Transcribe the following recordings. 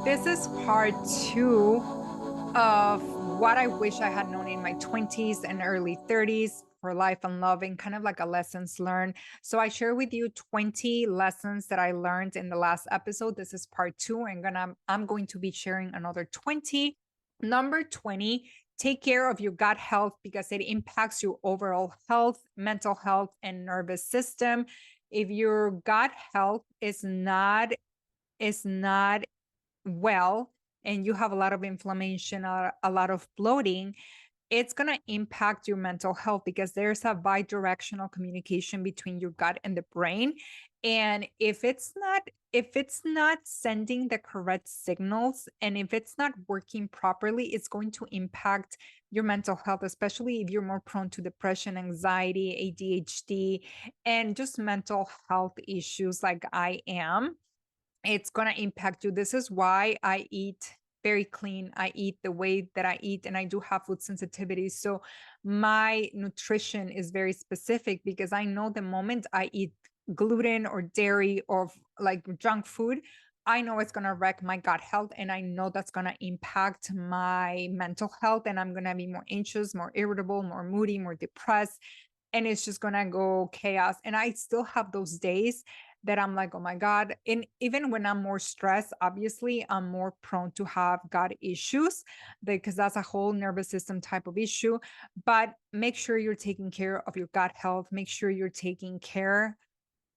This is part two of what I wish I had known in my 20s and early 30s for life and love, and kind of like a lessons learned. So I share with you 20 lessons that I learned in the last episode. This is part two. And I'm going to be sharing another 20. Number 20, take care of your gut health because it impacts your overall health, mental health, and nervous system. If your gut health is not well and you have a lot of inflammation or a lot of bloating, it's going to impact your mental health because there's a bi-directional communication between your gut and the brain. And if it's not sending the correct signals, and if it's not working properly, it's going to impact your mental health, especially if you're more prone to depression, anxiety, ADHD, and just mental health issues like I am. It's going to impact you. This is why I eat very clean. I eat the way that I eat, and I do have food sensitivities. So my nutrition is very specific because I know the moment I eat gluten or dairy or like junk food, I know it's going to wreck my gut health, and I know that's going to impact my mental health, and I'm going to be more anxious, more irritable, more moody, more depressed, and it's just going to go chaos. And I still have those days that I'm like, oh my God. And even when I'm more stressed, obviously, I'm more prone to have gut issues because that's a whole nervous system type of issue. But make sure you're taking care of your gut health. Make sure you're taking care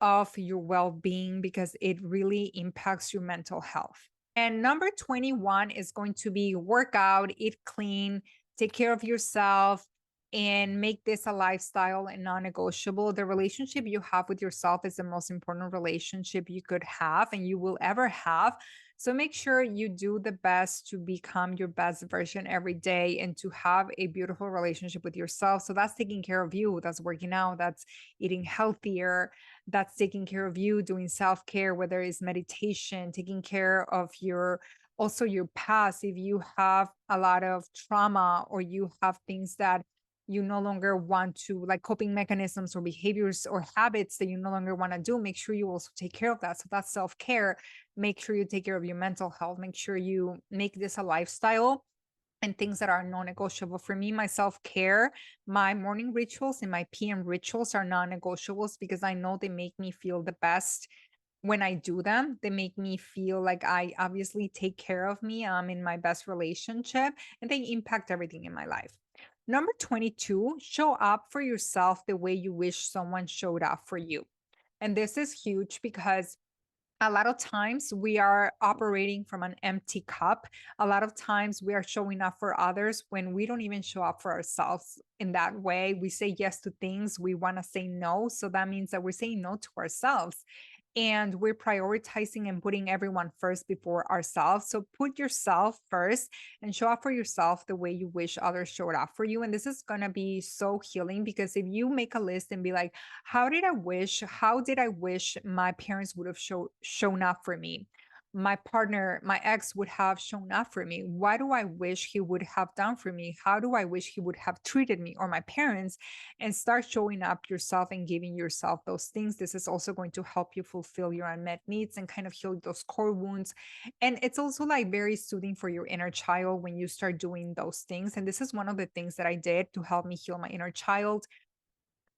of your well being because it really impacts your mental health. And number 21 is going to be work out, eat clean, take care of yourself, and make this a lifestyle and non negotiable. The relationship you have with yourself is the most important relationship you could have and you will ever have. So make sure you do the best to become your best version every day and to have a beautiful relationship with yourself. So that's taking care of you, that's working out, that's eating healthier, that's taking care of you, doing self-care, whether it's meditation, taking care of your also your past. If you have a lot of trauma or you have things that you no longer want to, like coping mechanisms or behaviors or habits that you no longer want to do, make sure you also take care of that. So that's self-care. Make sure you take care of your mental health. Make sure you make this a lifestyle and things that are non-negotiable. For me, my self-care, my morning rituals and my PM rituals are non-negotiables because I know they make me feel the best when I do them. They make me feel like I obviously take care of me. I'm in my best relationship and they impact everything in my life. Number 22, show up for yourself the way you wish someone showed up for you. And this is huge because a lot of times we are operating from an empty cup. A lot of times we are showing up for others when we don't even show up for ourselves in that way. We say yes to things, we want to say no. So that means that we're saying no to ourselves and we're prioritizing and putting everyone first before ourselves. So put yourself first and show up for yourself the way you wish others showed up for you. And this is going to be so healing because if you make a list and be like, how did I wish my parents would have shown up for me? My partner, my ex would have shown up for me. Why do I wish he would have done for me? How do I wish he would have treated me or my parents? And start showing up yourself and giving yourself those things. This is also going to help you fulfill your unmet needs and kind of heal those core wounds. And it's also like very soothing for your inner child when you start doing those things. And this is one of the things that I did to help me heal my inner child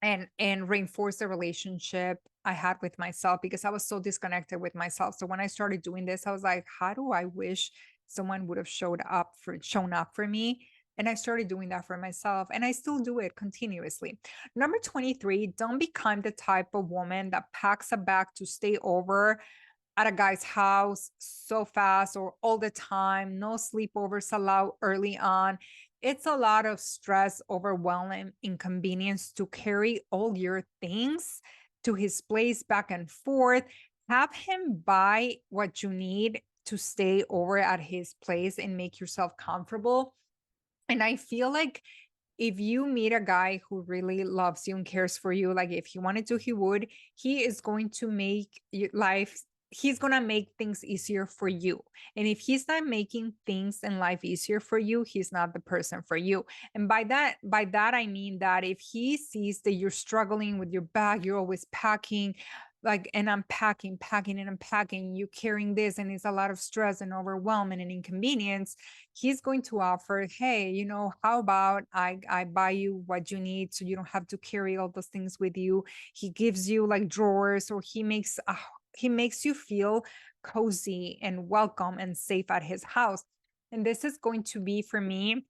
and reinforce the relationship I had with myself because I was so disconnected with myself. So when I started doing this, I was like, how do I wish someone would have shown up for me? And I started doing that for myself and I still do it continuously. Number 23, don't become the type of woman that packs a bag to stay over at a guy's house so fast or all the time, no sleepovers allowed early on. It's a lot of stress, overwhelm, and inconvenience to carry all your things to his place back and forth. Have him buy what you need to stay over at his place and make yourself comfortable. And I feel like if you meet a guy who really loves you and cares for you, like if he wanted to, he would, he is going to make your life, he's going to make things easier for you. And if he's not making things in life easier for you, he's not the person for you. And by that, I mean that if he sees that you're struggling with your bag, you're always packing, like, and unpacking, packing and unpacking, you carrying this, and it's a lot of stress and overwhelm and an inconvenience, he's going to offer, hey, how about I buy you what you need so you don't have to carry all those things with you. He gives you like drawers, or he makes you feel cozy and welcome and safe at his house. And this is going to be for me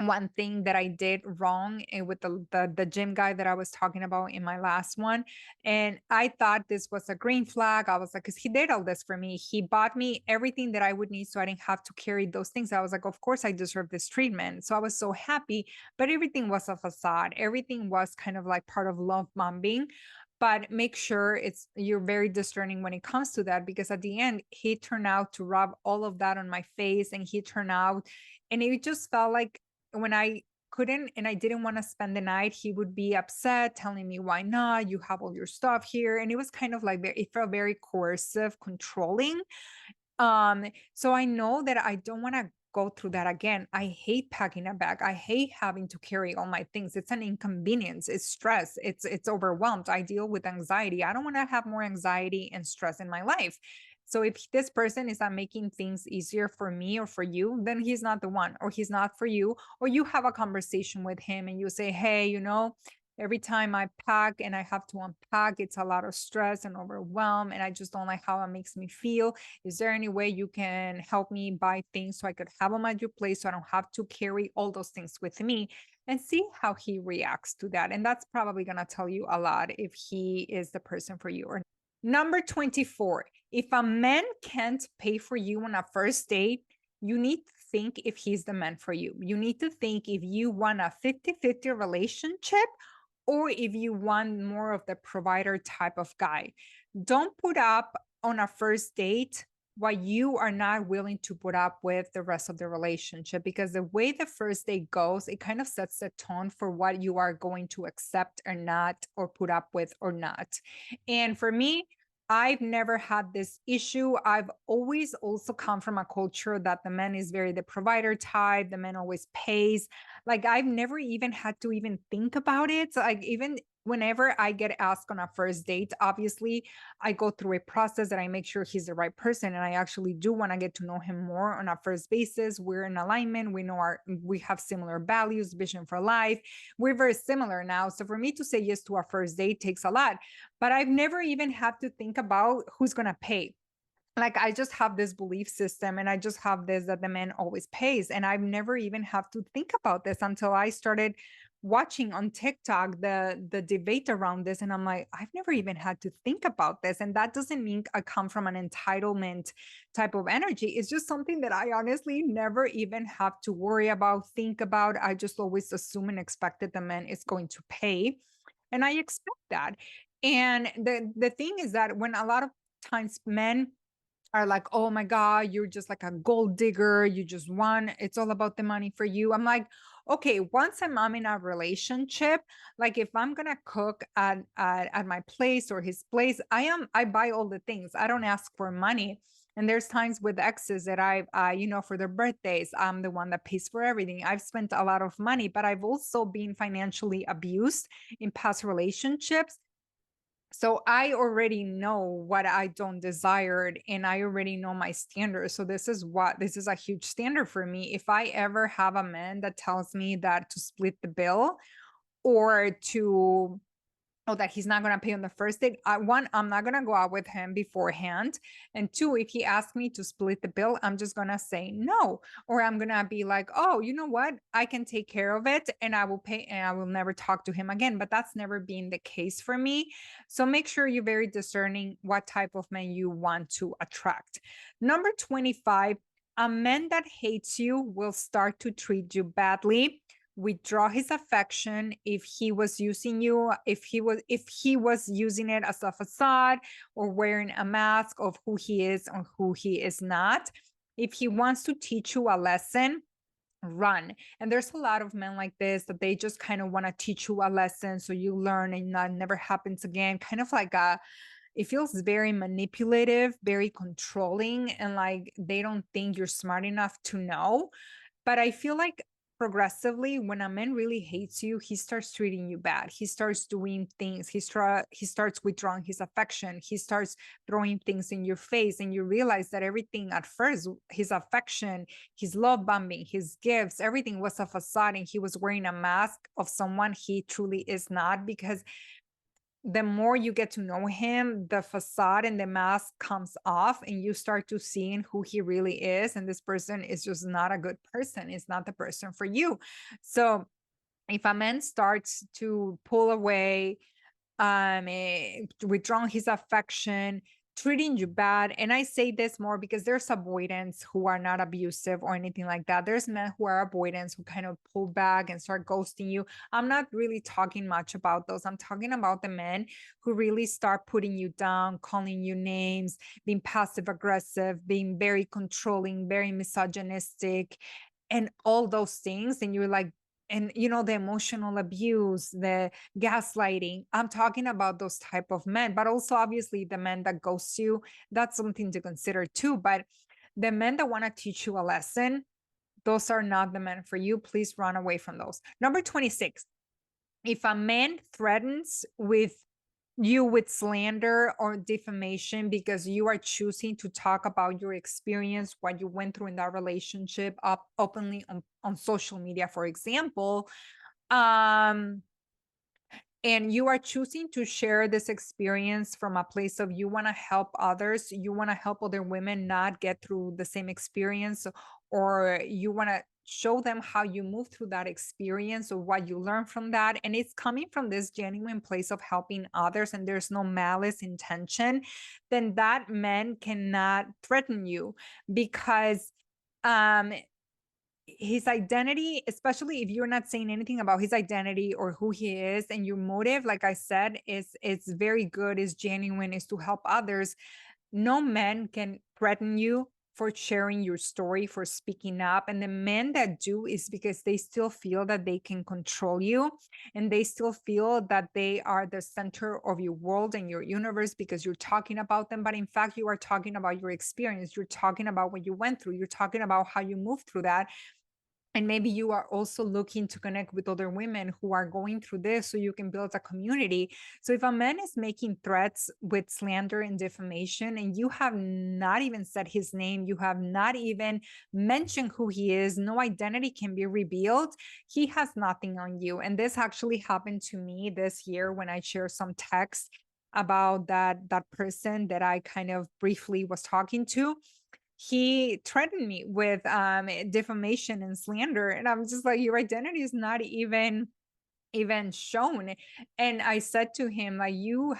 one thing that I did wrong with the gym guy that I was talking about in my last one. And I thought this was a green flag. I was like, because he did all this for me. He bought me everything that I would need so I didn't have to carry those things. I was like, of course I deserve this treatment. So I was so happy, but everything was a facade. Everything was kind of like part of love bombing. But make sure you're very discerning when it comes to that, because at the end he turned out to rub all of that on my face, and he turned out, and it just felt like when I couldn't and I didn't want to spend the night, he would be upset, telling me, why not? You have all your stuff here. And it was kind of like, it felt very coercive, controlling. So I know that I don't want to go through that again. I hate packing a bag. I hate having to carry all my things. It's an inconvenience. It's stress. It's overwhelmed. I deal with anxiety. I don't want to have more anxiety and stress in my life. So if this person is not making things easier for me or for you, then he's not the one, or he's not for you, or you have a conversation with him and you say, hey, every time I pack and I have to unpack, it's a lot of stress and overwhelm, and I just don't like how it makes me feel. Is there any way you can help me buy things so I could have them at your place so I don't have to carry all those things with me? And see how he reacts to that. And that's probably going to tell you a lot if he is the person for you or not. Number 24, if a man can't pay for you on a first date, you need to think if he's the man for you. You need to think if you want a 50-50 relationship, or if you want more of the provider type of guy. Don't put up on a first date what you are not willing to put up with the rest of the relationship, because the way the first date goes, it kind of sets the tone for what you are going to accept or not, or put up with or not. And for me, I've never had this issue. I've always also come from a culture that the man is very the provider type, the man always pays. Like, I've never even had to even think about it. So, like, even whenever I get asked on a first date, obviously I go through a process that I make sure he's the right person. And I actually do want to get to know him more on a first basis. We're in alignment. We have similar values, vision for life. We're very similar now. So for me to say yes to a first date takes a lot, but I've never even had to think about who's going to pay. Like, I just have this belief system, and I just have this that the man always pays. And I've never even have to think about this until I started watching on TikTok the debate around this. And I'm like, I've never even had to think about this. And that doesn't mean I come from an entitlement type of energy. It's just something that I honestly never even have to worry about, think about. I just always assume and expect that the man is going to pay. And I expect that. And the thing is that when a lot of times men are like, oh my God, you're just like a gold digger. You just want, it's all about the money for you. I'm like, okay, once I'm in a relationship, like if I'm gonna cook at my place or his place, I buy all the things. I don't ask for money. And there's times with exes that for their birthdays, I'm the one that pays for everything. I've spent a lot of money, but I've also been financially abused in past relationships. So I already know what I don't desire, and I already know my standards. So this is a huge standard for me. If I ever have a man that tells me that to split the bill, or to that he's not going to pay on the first date. One, I'm not going to go out with him beforehand. And two, if he asks me to split the bill, I'm just going to say no. Or I'm going to be like, oh, you know what? I can take care of it and I will pay, and I will never talk to him again. But that's never been the case for me. So make sure you're very discerning what type of man you want to attract. Number 25, a man that hates you will start to treat you badly, withdraw his affection if he was using you, if he was using it as a facade, or wearing a mask of who he is or who he is not. If he wants to teach you a lesson, run. And there's a lot of men like this, that they just kind of want to teach you a lesson so you learn and that never happens again. Kind of like it feels very manipulative, very controlling, and like they don't think you're smart enough to know. But I feel like progressively, when a man really hates you, he starts treating you bad. He starts doing things. He starts withdrawing his affection. He starts throwing things in your face, and you realize that everything at first, his affection, his love bombing, his gifts, everything was a facade, and he was wearing a mask of someone he truly is not. Because the more you get to know him, the facade and the mask comes off, and you start to seeing who he really is. And this person is just not a good person. It's not the person for you. So if a man starts to pull away, withdrawing his affection, treating you bad. And I say this more because there's avoidants who are not abusive or anything like that. There's men who are avoidants who kind of pull back and start ghosting you. I'm not really talking much about those. I'm talking about the men who really start putting you down, calling you names, being passive aggressive, being very controlling, very misogynistic, and all those things. And you're like, and the emotional abuse, the gaslighting. I'm talking about those type of men, but also obviously the men that ghost you, that's something to consider too. But the men that want to teach you a lesson, those are not the men for you. Please run away from those. Number 26, if a man threatens you with slander or defamation because you are choosing to talk about your experience, what you went through in that relationship up openly on social media, for example, um and you are choosing to share this experience from a place of you want to help others, you want to help other women not get through the same experience, or you want to show them how you move through that experience or what you learn from that, and it's coming from this genuine place of helping others and there's no malice intention, then that man cannot threaten you. Because um his identity, especially if you're not saying anything about his identity or who he is, and your motive, like I said, is very good, is genuine, is to help others, no man can threaten you for sharing your story, for speaking up. And the men that do is because they still feel that they can control you, and they still feel that they are the center of your world and your universe because you're talking about them. But in fact, you are talking about your experience, you're talking about what you went through, you're talking about how you moved through that. And maybe you are also looking to connect with other women who are going through this so you can build a community. So if a man is making threats with slander and defamation, and you have not even said his name, you have not even mentioned who he is, no identity can be revealed, he has nothing on you. And this actually happened to me this year when I shared some text about that person that I kind of briefly was talking to. He threatened me with defamation and slander, and I'm just like, your identity is not even shown. And I said to him, like, you're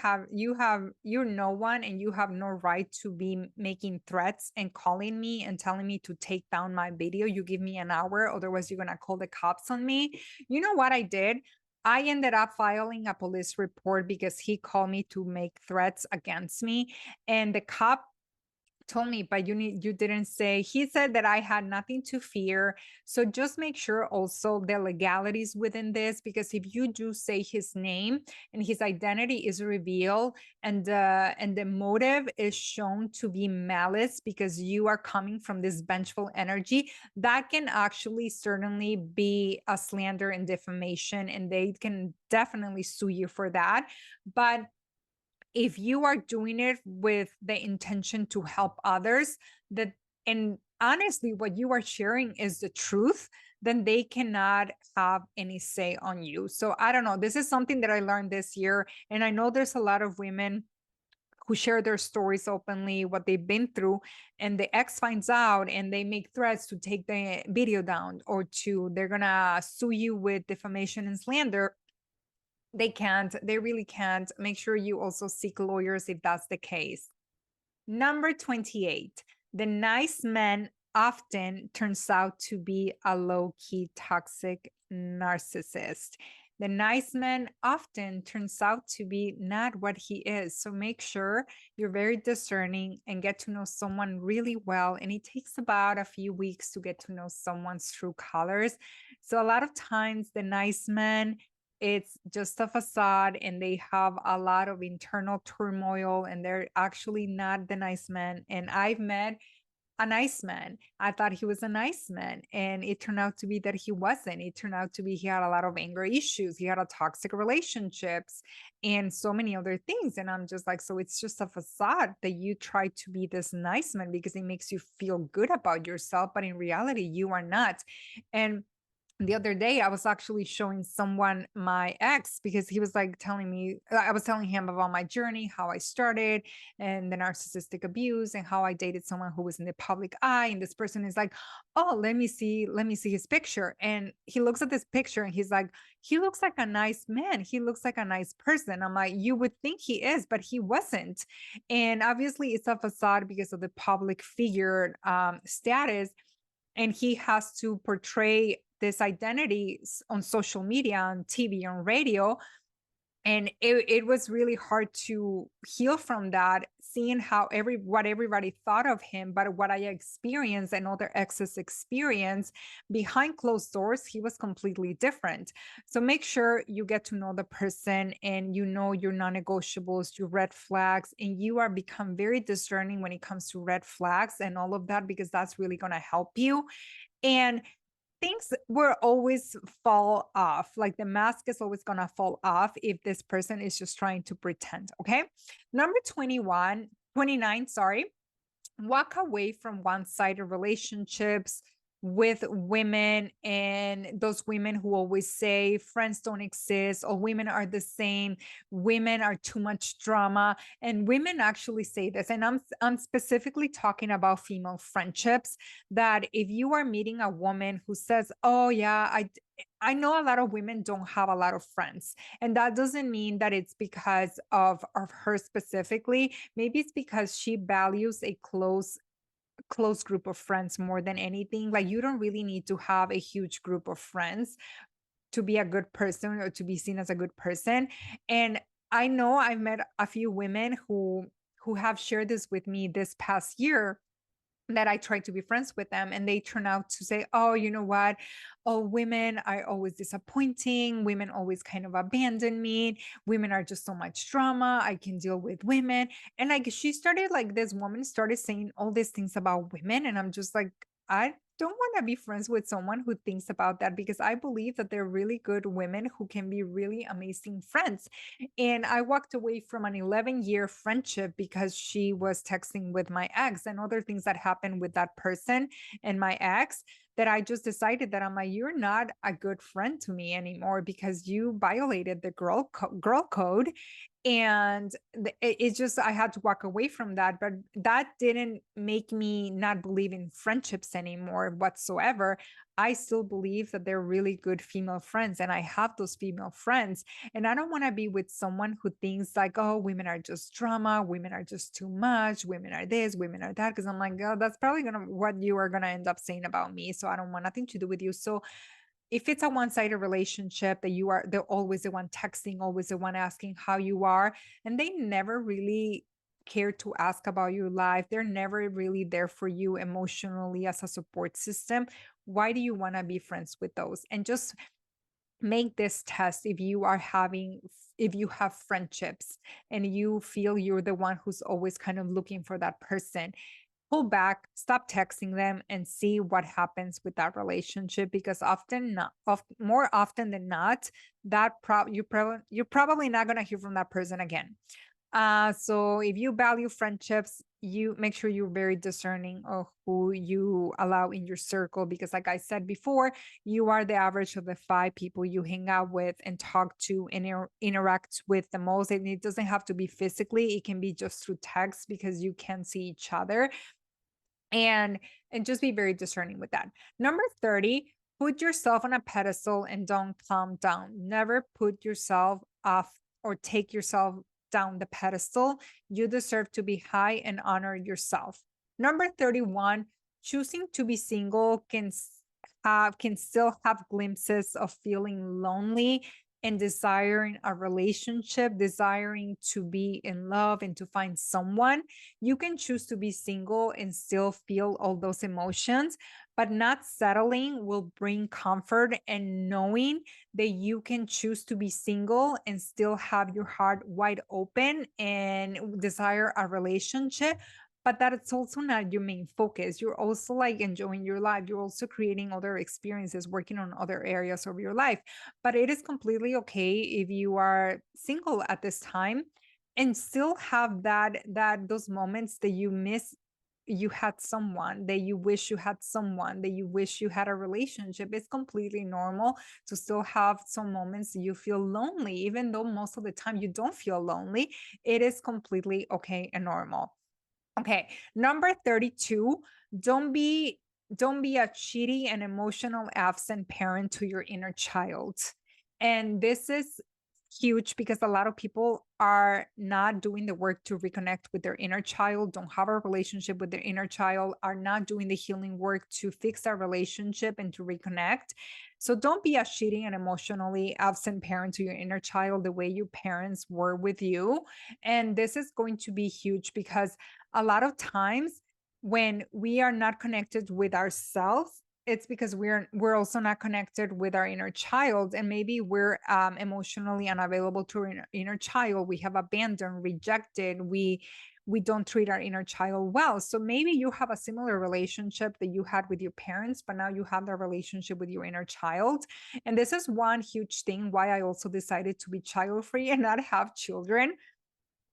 no one, and you have no right to be making threats and calling me and telling me to take down my video. You give me an hour, otherwise you're gonna call the cops on me. You know what I did? I ended up filing a police report because he called me to make threats against me. And the cop told me, but you didn't say. He said that I had nothing to fear. So just make sure also the legalities within this, because if you do say his name and his identity is revealed, and the motive is shown to be malice because you are coming from this vengeful energy, that can actually certainly be a slander and defamation, and they can definitely sue you for that. But if you are doing it with the intention to help others, that, and honestly what you are sharing is the truth, then they cannot have any say on you. So I don't know, this is something that I learned this year, and I know there's a lot of women who share their stories openly, what they've been through, and the ex finds out and they make threats to take the video down, or to they're gonna sue you with defamation and slander. They can't, they really can't. Make sure you also seek lawyers if that's the case. Number 28, the nice man often turns out to be a low-key toxic narcissist. The nice man often turns out to be not what he is. So make sure you're very discerning and get to know someone really well. And it takes about a few weeks to get to know someone's true colors. So a lot of times the nice man, it's just a facade, and they have a lot of internal turmoil, and they're actually not the nice man. And I've met a nice man. I thought he was a nice man. And it turned out to be that he wasn't. It turned out to be he had a lot of anger issues. He had a toxic relationships and so many other things. And I'm just like, so it's just a facade that you try to be this nice man because it makes you feel good about yourself. But in reality, you are not. And the other day I was actually showing someone my ex because he was like telling me, I was telling him about my journey, how I started and the narcissistic abuse and how I dated someone who was in the public eye. And this person is like, oh, let me see his picture. And he looks at this picture and he's like, he looks like a nice man. He looks like a nice person. I'm like, you would think he is, but he wasn't. And obviously it's a facade because of the public figure status, and he has to portray this identity on social media, on TV, on radio. And it was really hard to heal from that, seeing how what everybody thought of him, but what I experienced and other exes experience behind closed doors, he was completely different. So make sure you get to know the person and you know your non-negotiables, your red flags, and you are become very discerning when it comes to red flags and all of that, because that's really going to help you. And things will always fall off. Like the mask is always going to fall off if this person is just trying to pretend. Okay. Number 29, sorry. Walk away from one-sided relationships with women, and those women who always say friends don't exist, or women are the same, women are too much drama. And women actually say this, and I'm specifically talking about female friendships, that if you are meeting a woman who says, oh yeah, I know a lot of women don't have a lot of friends, and that doesn't mean that it's because of her specifically. Maybe it's because she values a close group of friends more than anything. Like you don't really need to have a huge group of friends to be a good person or to be seen as a good person. And I know I've met a few women who have shared this with me this past year, that I tried to be friends with them, and they turn out to say, oh, you know what? Oh, women are always disappointing. Women always kind of abandon me. Women are just so much drama. I can deal with women. And like she started, like this woman started saying all these things about women. And I'm just like, I don't want to be friends with someone who thinks about that, because I believe that they're really good women who can be really amazing friends. And I walked away from an 11-year friendship because she was texting with my ex and other things that happened with that person and my ex, that I just decided that I'm like, you're not a good friend to me anymore because you violated the girl code. And it's just, I had to walk away from that, but that didn't make me not believe in friendships anymore whatsoever. I still believe that they're really good female friends, and I have those female friends. And I don't want to be with someone who thinks like, oh, women are just drama, women are just too much, women are this, women are that. Because I'm like, oh, that's probably gonna what you are gonna end up saying about me. So I don't want nothing to do with you. So if it's a one-sided relationship that they're always the one texting, always the one asking how you are, and they never really care to ask about your life, they're never really there for you emotionally as a support system, why do you want to be friends with those? And just make this test. If you have friendships and you feel you're the one who's always kind of looking for that person, pull back, stop texting them, and see what happens with that relationship. Because more often than not, you're probably not going to hear from that person again. So if you value friendships, you make sure you're very discerning of who you allow in your circle, because like I said before, you are the average of the 5 people you hang out with and talk to and interact with the most. And it doesn't have to be physically, it can be just through text because you can see each other. And just be very discerning with that. Number 30, put yourself on a pedestal and don't calm down. Never put yourself off or take yourself down the pedestal. You deserve to be high and honor yourself. Number 31, choosing to be single can still have glimpses of feeling lonely and desiring a relationship, desiring to be in love and to find someone. You can choose to be single and still feel all those emotions, but not settling will bring comfort, and knowing that you can choose to be single and still have your heart wide open and desire a relationship but that's also not your main focus. You're also like enjoying your life. You're also creating other experiences, working on other areas of your life. But it is completely okay if you are single at this time and still have that those moments that you miss, you had someone, that you wish you had someone, that you wish you had a relationship. It's completely normal to still have some moments you feel lonely, even though most of the time you don't feel lonely. It is completely okay and normal. Okay, number 32, don't be don't be a cheaty and emotional absent parent to your inner child. And this is huge because a lot of people are not doing the work to reconnect with their inner child, don't have a relationship with their inner child, are not doing the healing work to fix that relationship and to reconnect. So don't be a cheating and emotionally absent parent to your inner child the way your parents were with you. And this is going to be huge because a lot of times when we are not connected with ourselves, it's because we're also not connected with our inner child, and maybe we're emotionally unavailable to our inner child. We have abandoned, rejected, we don't treat our inner child well. So maybe you have a similar relationship that you had with your parents, but now you have that relationship with your inner child. And this is one huge thing why I also decided to be child free and not have children,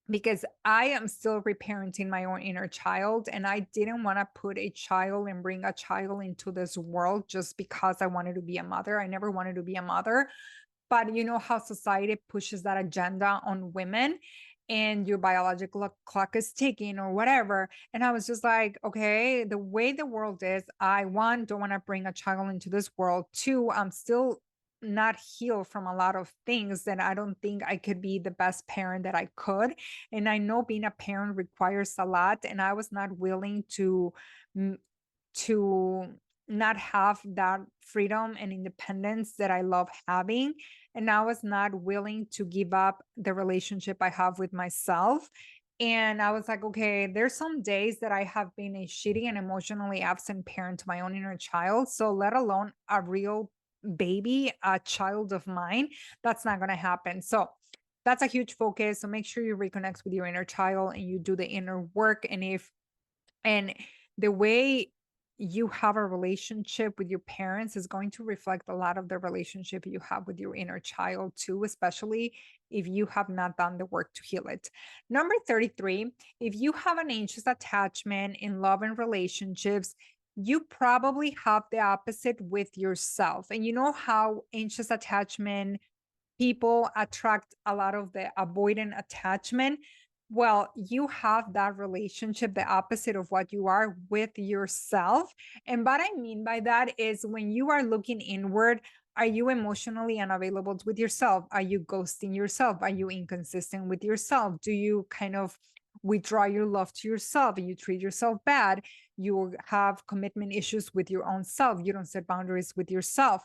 because I am still reparenting my own inner child. And I didn't want to put a child and bring a child into this world just because I wanted to be a mother. I never wanted to be a mother. But you know how society pushes that agenda on women, and your biological clock is ticking or whatever. And I was just like, okay, the way the world is, I, one, don't want to bring a child into this world. Two, I'm still not healed from a lot of things that I don't think I could be the best parent that I could. And I know being a parent requires a lot, and I was not willing mm, to not have that freedom and independence that I love having. And I was not willing to give up the relationship I have with myself. And I was like, okay, there's some days that I have been a shitty and emotionally absent parent to my own inner child. So let alone a real baby, a child of mine, that's not going to happen. So that's a huge focus. So make sure you reconnect with your inner child and you do the inner work. And the way you have a relationship with your parents is going to reflect a lot of the relationship you have with your inner child too, especially if you have not done the work to heal it. Number 33, if you have an anxious attachment in love and relationships, you probably have the opposite with yourself. And you know how anxious attachment people attract a lot of the avoidant attachment. Well, you have that relationship, the opposite of what you are with yourself. And what I mean by that is when you are looking inward, are you emotionally unavailable with yourself? Are you ghosting yourself? Are you inconsistent with yourself? Do you kind of withdraw your love to yourself and you treat yourself bad? You have commitment issues with your own self. You don't set boundaries with yourself.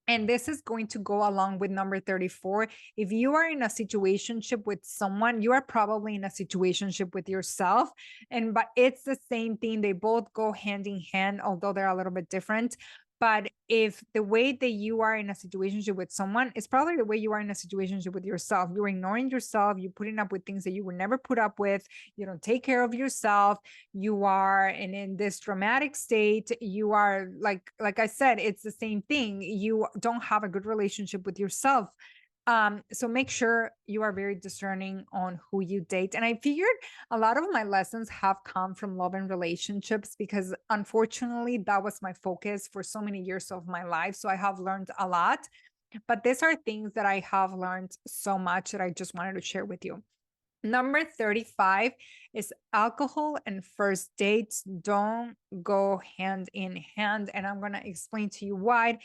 And this is going to go along with number 34. If you are in a situationship with someone, you are probably in a situationship with yourself. And but it's the same thing. They both go hand in hand, although they're a little bit different. But if the way that you are in a situationship with someone is probably the way you are in a situationship with yourself, you're ignoring yourself, you're putting up with things that you would never put up with, you don't take care of yourself, you are and in this dramatic state, you are like I said, it's the same thing. You don't have a good relationship with yourself. So make sure you are very discerning on who you date. And I figured a lot of my lessons have come from love and relationships because unfortunately that was my focus for so many years of my life. So I have learned a lot, but these are things that I have learned so much that I just wanted to share with you. Number 35 is alcohol and first dates don't go hand in hand. And I'm going to explain to you why.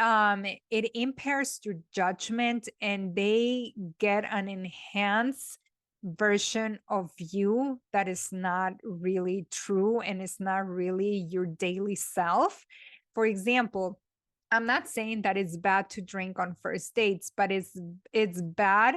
It impairs your judgment and they get an enhanced version of you that is not really true and it's not really your daily self. For example, I'm not saying that it's bad to drink on first dates, but it's bad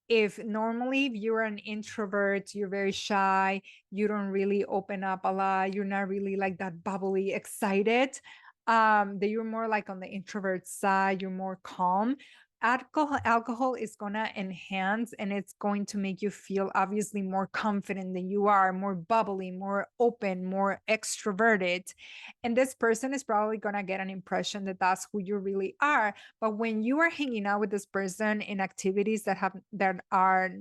if normally if you're an introvert, you're very shy, you don't really open up a lot, you're not really like that bubbly, excited, that you're more like on the introvert side, you're more calm. alcohol is going to enhance, and it's going to make you feel obviously more confident than you are, more bubbly, more open, more extroverted. And this person is probably going to get an impression that that's who you really are. But when you are hanging out with this person in activities that are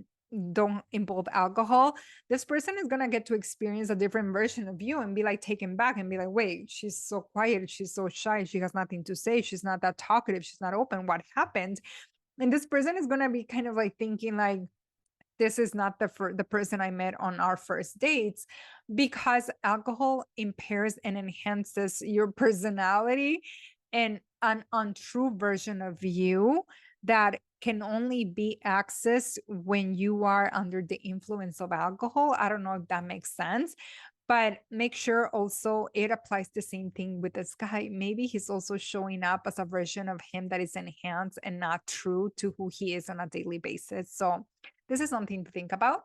don't involve alcohol, this person is going to get to experience a different version of you and be like taken back and be like, wait, she's so quiet, she's so shy, she has nothing to say, she's not that talkative, she's not open, what happened? And this person is going to be kind of like thinking like, this is not the person I met on our first dates, because alcohol impairs and enhances your personality and an untrue version of you that can only be accessed when you are under the influence of alcohol. I don't know if that makes sense, but make sure also it applies the same thing with this guy. Maybe he's also showing up as a version of him that is enhanced and not true to who he is on a daily basis. So this is something to think about.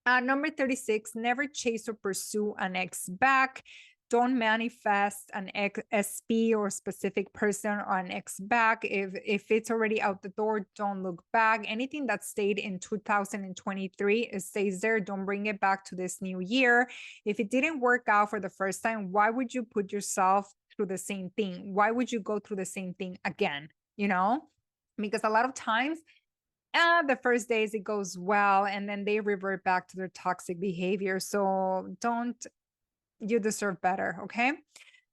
Number 36, never chase or pursue an ex back. Don't manifest an SP or specific person or an ex back. If it's already out the door, don't look back. Anything that stayed in 2023, it stays there. Don't bring it back to this new year. If it didn't work out for the first time, why would you put yourself through the same thing? Why would you go through the same thing again? You know, because a lot of times the first days it goes well and then they revert back to their toxic behavior. So you deserve better. Okay.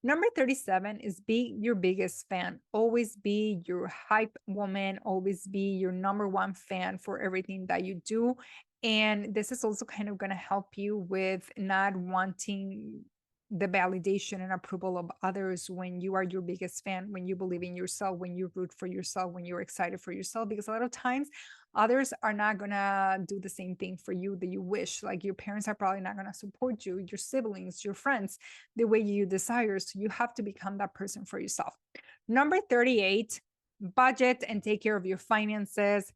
Number 37 is be your biggest fan. Always be your hype woman. Always be your number one fan for everything that you do. And this is also kind of going to help you with not wanting the validation and approval of others when you are your biggest fan, when you believe in yourself, when you root for yourself, when you're excited for yourself, because a lot of times others are not going to do the same thing for you that you wish. Like your parents are probably not going to support you, your siblings, your friends, the way you desire. So you have to become that person for yourself. Number 38, budget and take care of your finances.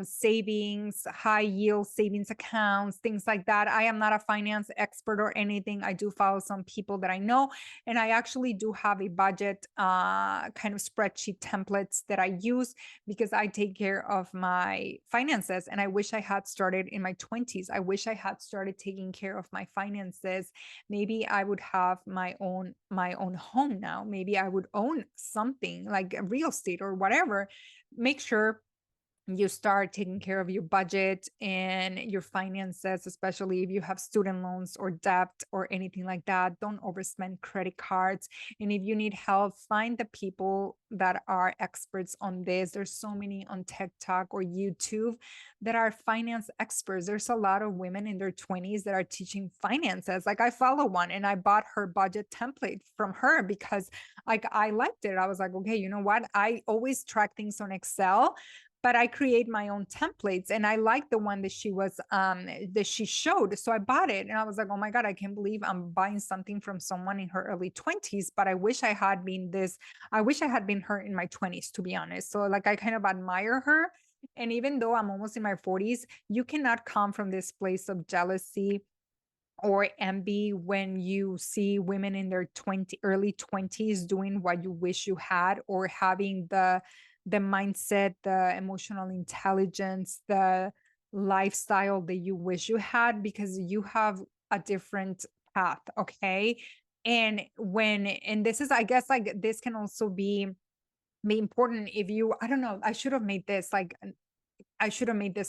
Savings, high yield savings accounts, things like that. I am not a finance expert or anything. I do follow some people that I know, and I actually do have a budget kind of spreadsheet templates that I use because I take care of my finances. And I wish I had started in my 20s. I wish I had started taking care of my finances. Maybe I would have my own home now. Maybe I would own something like real estate or whatever. Make sure you start taking care of your budget and your finances, especially if you have student loans or debt or anything like that. Don't overspend credit cards. And if you need help, find the people that are experts on this. There's so many on TikTok or YouTube that are finance experts. There's a lot of women in their 20s that are teaching finances. Like I follow one and I bought her budget template from her because like I liked it. I was like, okay, you know what? I always track things on Excel, but I create my own templates and I like the one that she showed. So I bought it and I was like, oh my God, I can't believe I'm buying something from someone in her early 20s, but I wish I had been her in my 20s, to be honest. So like, I kind of admire her. And even though I'm almost in my 40s, you cannot come from this place of jealousy or envy when you see women in their early 20s doing what you wish you had, or having the mindset, the emotional intelligence, the lifestyle that you wish you had, because you have a different path. Okay. And this is, I guess, like this can also be important if you, I don't know, I should have made this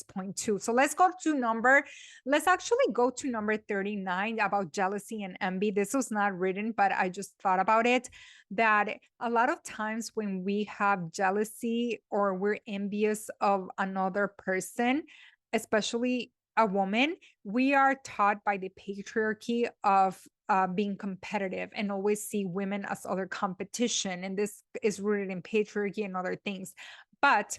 point too. So let's actually go to number 39 about jealousy and envy. This was not written, but I just thought about it, that a lot of times when we have jealousy or we're envious of another person, especially a woman, we are taught by the patriarchy of being competitive and always see women as other competition. And this is rooted in patriarchy and other things. But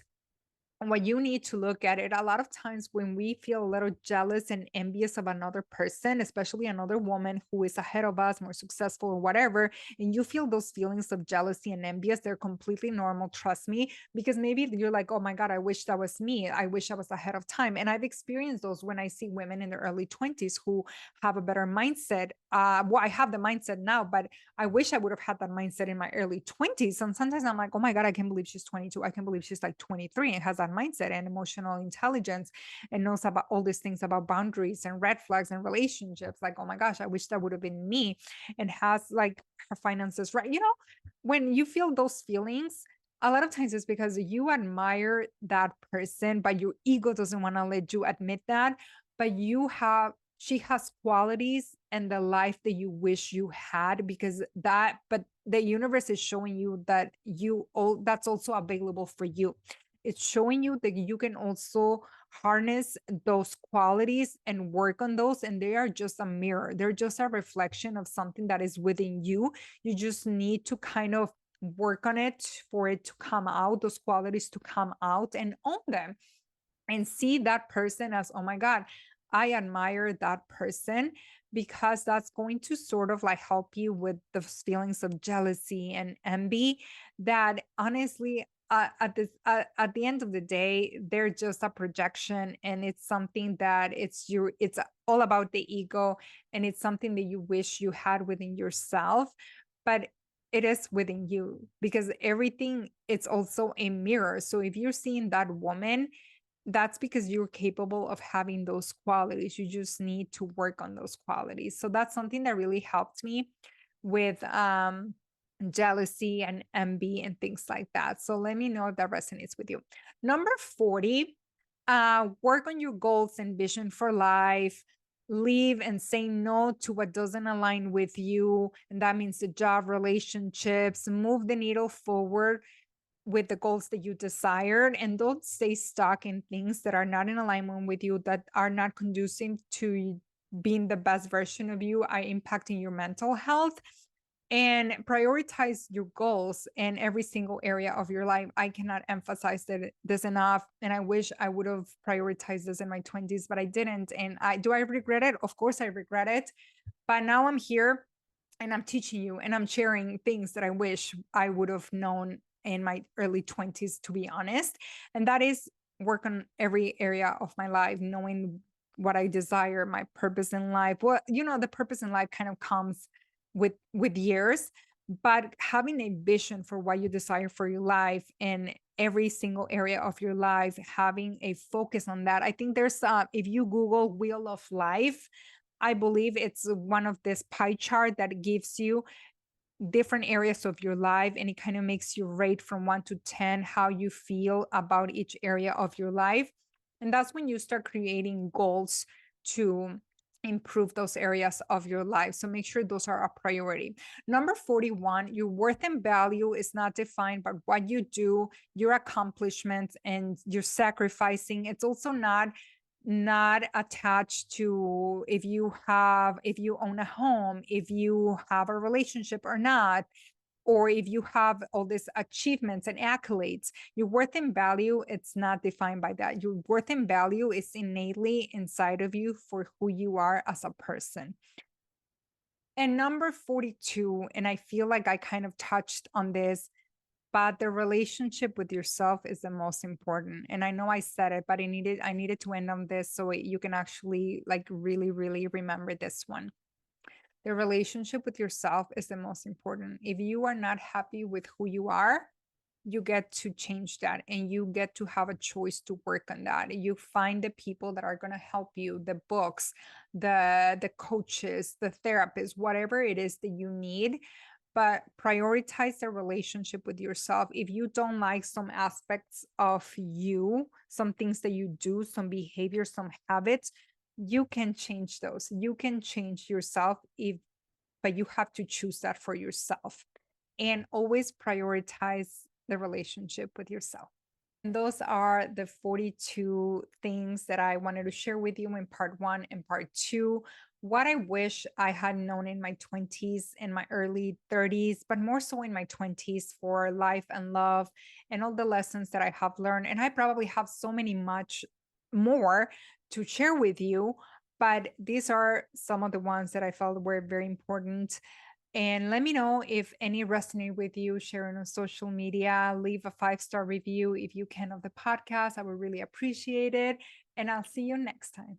what you need to look at it, a lot of times when we feel a little jealous and envious of another person, especially another woman who is ahead of us, more successful or whatever, and you feel those feelings of jealousy and envious, they're completely normal, trust me, because maybe you're like, oh my God, I wish that was me, I wish I was ahead of time. And I've experienced those when I see women in their early 20s who have a better mindset. Well, I have the mindset now, but I wish I would have had that mindset in my early 20s. And sometimes I'm like, oh my God, I can't believe she's 22. I can't believe she's like 23 and has that mindset and emotional intelligence and knows about all these things about boundaries and red flags and relationships. Like, oh my gosh, I wish that would have been me, and has like her finances right. When you feel those feelings, a lot of times it's because you admire that person, but your ego doesn't want to let you admit that. But she has qualities and the life that you wish you had, because but the universe is showing you that that's also available for you. It's showing you that you can also harness those qualities and work on those, and they are just a mirror, they're just a reflection of something that is within you. You just need to kind of work on it for it to come out, those qualities to come out, and own them, and see that person as, oh my God, I admire that person, because that's going to sort of like help you with the feelings of jealousy and envy that honestly, at the end of the day, they're just a projection, and it's something that it's all about the ego, and it's something that you wish you had within yourself, but it is within you, because everything, it's also a mirror. So if you're seeing that woman, that's because you're capable of having those qualities. You just need to work on those qualities. So that's something that really helped me with jealousy and envy and things like that. So let me know if that resonates with you. Number 40, work on your goals and vision for life. Leave and say no to what doesn't align with you. And that means the job, relationships, move the needle forward with the goals that you desired, and don't stay stuck in things that are not in alignment with you, that are not conducive to being the best version of you, are impacting your mental health. And prioritize your goals in every single area of your life. I cannot emphasize this enough, and I wish I would have prioritized this in my 20s, but I didn't. And I regret it? Of course I regret it, but now I'm here and I'm teaching you and I'm sharing things that I wish I would have known in my early 20s, to be honest. And that is work on every area of my life, knowing what I desire, my purpose in life. Well, the purpose in life kind of comes with years, but having a vision for what you desire for your life in every single area of your life, having a focus on that. I think there's if you Google wheel of life, I believe it's one of this pie chart that gives you different areas of your life, and it kind of makes you rate from 1 to 10 how you feel about each area of your life. And that's when you start creating goals to improve those areas of your life. So make sure those are a priority. Number 41, your worth and value is not defined by what you do, your accomplishments, and your sacrificing. It's also not attached to if you own a home, if you have a relationship or not, or if you have all these achievements and accolades. Your worth and value, it's not defined by that. Your worth and value is innately inside of you for who you are as a person. And number 42, and I feel like I kind of touched on this, but the relationship with yourself is the most important. And I know I said it, but I needed to end on this so you can actually like really, really remember this one. The relationship with yourself is the most important. If you are not happy with who you are, you get to change that, and you get to have a choice to work on that. You find the people that are going to help you, the books, the coaches, the therapists, whatever it is that you need, but prioritize the relationship with yourself. If you don't like some aspects of you, some things that you do, some behaviors, some habits, you can change those. You can change yourself, but you have to choose that for yourself, and always prioritize the relationship with yourself. And those are the 42 things that I wanted to share with you in part 1 and part 2. what I wish I had known in my 20s and my early 30s, but more so in my 20s for life and love and all the lessons that I have learned. And I probably have so many much more to share with you, but these are some of the ones that I felt were very important. And let me know if any resonate with you, sharing on social media, leave a 5-star review if you can of the podcast. I would really appreciate it. And I'll see you next time.